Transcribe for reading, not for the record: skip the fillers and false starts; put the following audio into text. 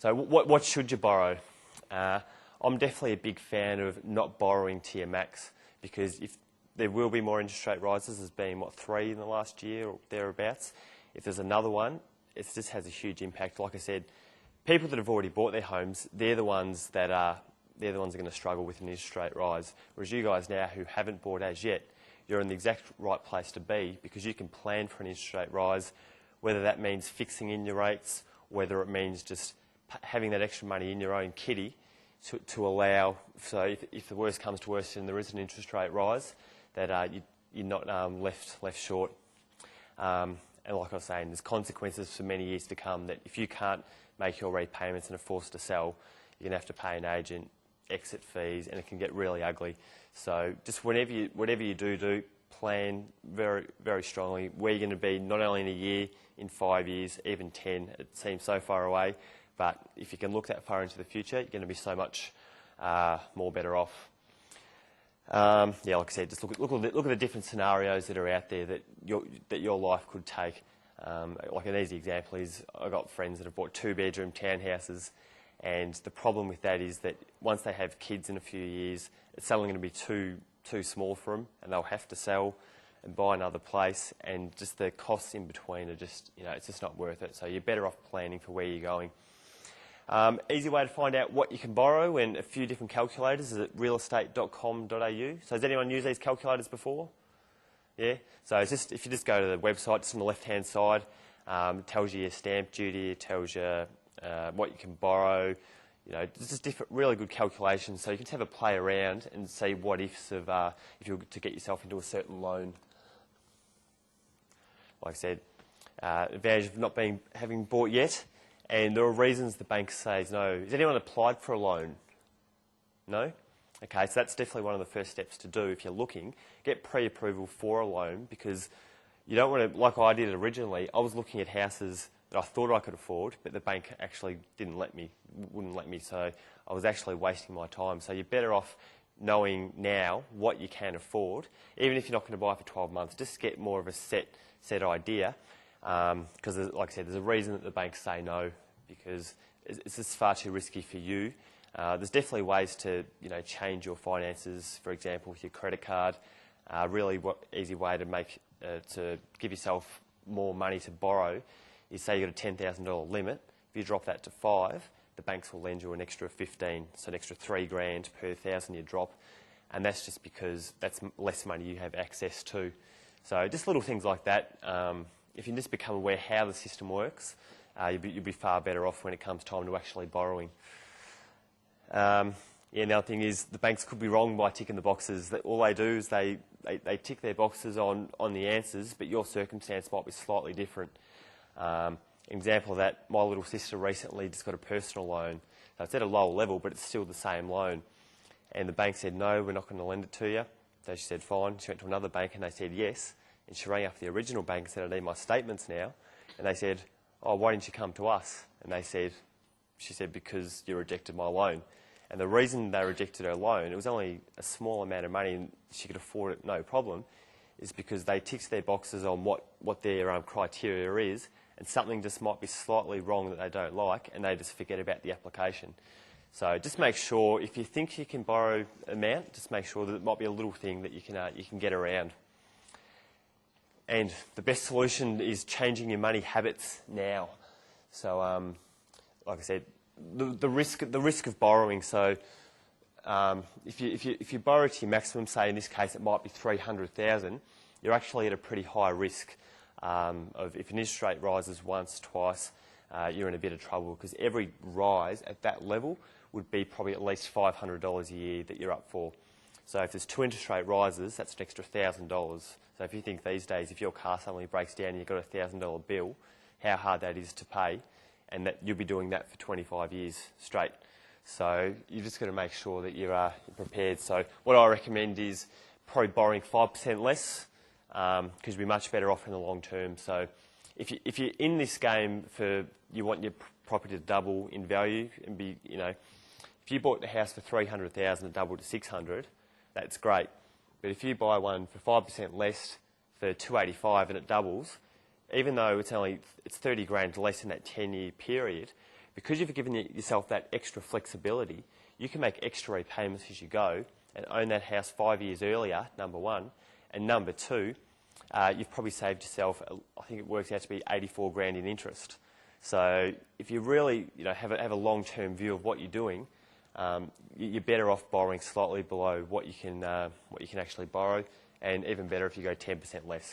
So what should you borrow? I'm definitely a big fan of not borrowing to your max, because if there will be more interest rate rises. There's been, 3 in the last year or thereabouts. If there's another one, it just has a huge impact. Like I said, people that have already bought their homes, they're the ones that are going to struggle with an interest rate rise. Whereas you guys now who haven't bought as yet, you're in the exact right place to be, because you can plan for an interest rate rise, whether that means fixing in your rates, whether it means just having that extra money in your own kitty to allow, so if the worst comes to worst and there is an interest rate rise, that you're not left short. And like I was saying, there's consequences for many years to come, that if you can't make your repayments and are forced to sell, you're going to have to pay an agent, exit fees, and it can get really ugly. So just whatever you do, plan very, very strongly where you're going to be, not only in a year, in 5 years, even 10. It seems so far away, but if you can look that far into the future, you're going to be so much more better off. Yeah, like I said, just look at the different scenarios that are out there that your life could take. Like an easy example is, I've got friends that have bought 2-bedroom townhouses, and the problem with that is that once they have kids in a few years, it's suddenly going to be too small for them, and they'll have to sell and buy another place, and just the costs in between are just, it's just not worth it. So you're better off planning for where you're going. Easy way to find out what you can borrow and a few different calculators is at realestate.com.au. So has anyone used these calculators before? Yeah? So it's just, if you just go to the website, just on the left-hand side, it tells you your stamp duty, it tells you what you can borrow. There's just different, really good calculations. So you can just have a play around and see what ifs of if you were to get yourself into a certain loan. Like I said, advantage of not having bought yet. And there are reasons the bank says no. Has anyone applied for a loan? No? Okay, so that's definitely one of the first steps to do if you're looking. Get pre-approval for a loan, because you don't want to, like I did originally, I was looking at houses that I thought I could afford, but the bank actually wouldn't let me, so I was actually wasting my time. So you're better off knowing now what you can afford, even if you're not going to buy for 12 months. Just get more of a set idea. Because, like I said, there's a reason that the banks say no, because it's just far too risky for you. There's definitely ways to, change your finances. For example, with your credit card, really easy way to give yourself more money to borrow is, say you've got a $10,000 limit. If you drop that to 5, the banks will lend you an extra 15, so an extra $3,000 per 1,000 you drop, and that's just because that's less money you have access to. So just little things like that. If you just become aware how the system works, you'll be far better off when it comes time to actually borrowing. Another thing is the banks could be wrong by ticking the boxes. All they do is they tick their boxes on the answers, but your circumstance might be slightly different. Example of that, my little sister recently just got a personal loan. So it's at a lower level, but it's still the same loan. And the bank said, no, we're not going to lend it to you. So she said, fine. She went to another bank and they said, yes. And she rang up the original bank and said, I need my statements now. And they said, oh, why didn't you come to us? And she said, because you rejected my loan. And the reason they rejected her loan, it was only a small amount of money and she could afford it, no problem, is because they ticked their boxes on what their criteria is, and something just might be slightly wrong that they don't like, and they just forget about the application. So just make sure, if you think you can borrow amount, just make sure that it might be a little thing that you can get around. And the best solution is changing your money habits now. So, like I said, the risk of borrowing. So, if you borrow to your maximum, say in this case it might be $300,000, you're actually at a pretty high risk of, if an interest rate rises once, twice, you're in a bit of trouble, because every rise at that level would be probably at least $500 a year that you're up for. So if there's 2 interest rate rises, that's an extra $1,000. So if you think these days, if your car suddenly breaks down and you've got a $1,000 bill, how hard that is to pay, and that you'll be doing that for 25 years straight. So you've just got to make sure that you're prepared. So what I recommend is probably borrowing 5% less, because you'll be much better off in the long term. So if you're in this game you want your property to double in value and be, if you bought the house for $300,000 and doubled to $600,000, that's great. But if you buy one for 5% less for $285,000 and it doubles, even though it's $30,000 less in that 10-year period, because you've given yourself that extra flexibility, you can make extra repayments as you go and own that house 5 years earlier, number one. And number two, you've probably saved yourself, I think it works out to be 84 grand in interest. So if you really have a long-term view of what you're doing, you're better off borrowing slightly below what you can actually borrow, and even better if you go 10% less.